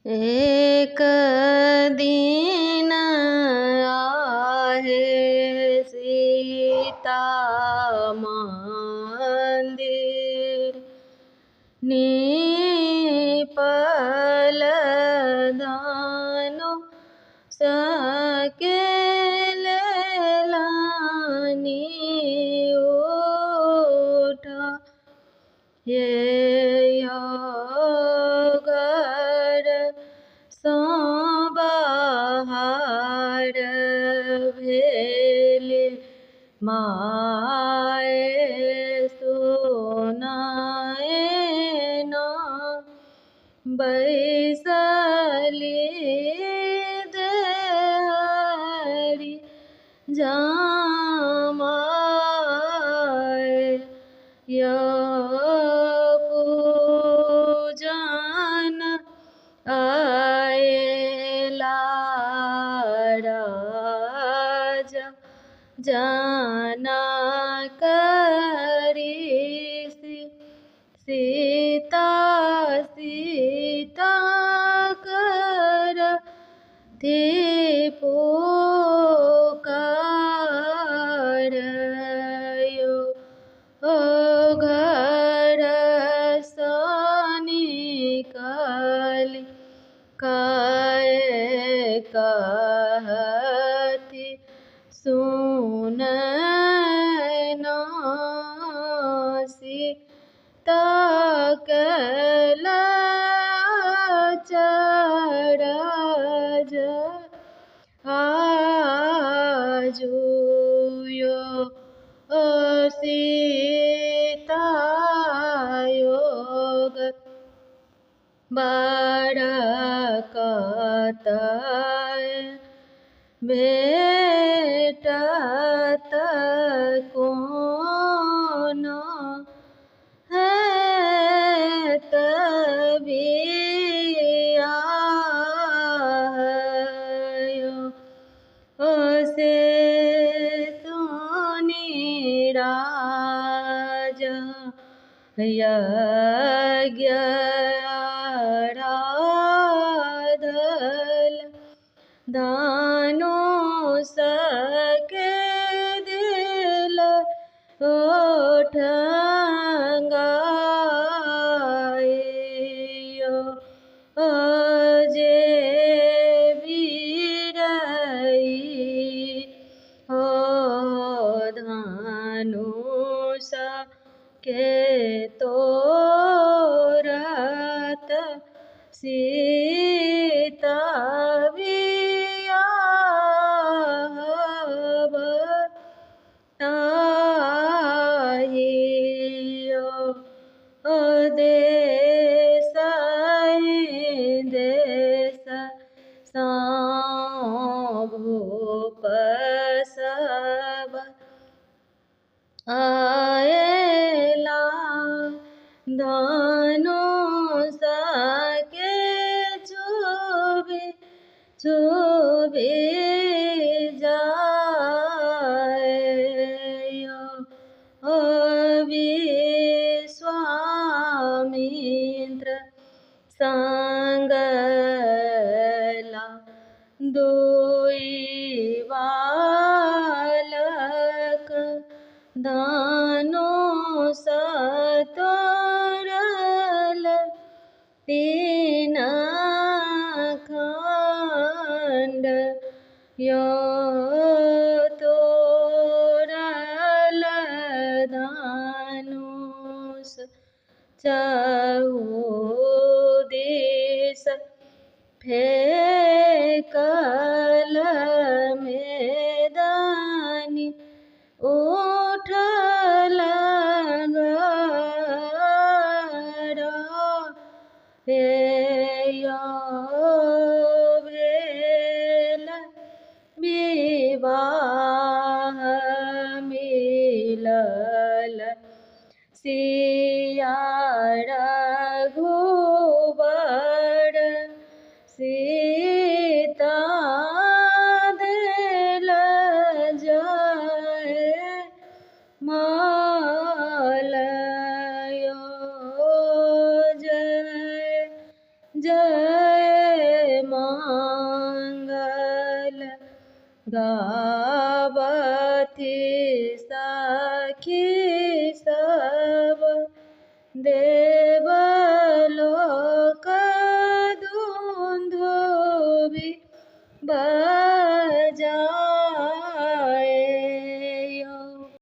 एक दिन आहे सीता मंदिर निपल दानो सकेल लानी उठा ये योगर सो बाहर भेले माए सुनाए न बैसली देहरी जामाए यो पूजन आएला राजा जाना करी सीता सीता कर थी पुकार यो ओ घर सो निकली काय कहती सुन न सीता चरज आजुयो सीता योग बरकत भेटत कोन है तबियायो से सुनी राजा यज्ञ आराधल दानो सके दिल ओठंगायो जे वीरई हो धनुष के तोरत सीता वियाहब ताहियो देश देश भूप सब आएला धनुष के चुबे चुबे जाए विश्वामित्र संगला दुई बालक धनुष तोरल तीन खंड यो तोरल धनुष चहुदिस फेकल मैदानी उठल गरा भेल विवाह मिलल सिया रघुबर सीता दिल गावथि सखी सब देवलोक दुन्दुभि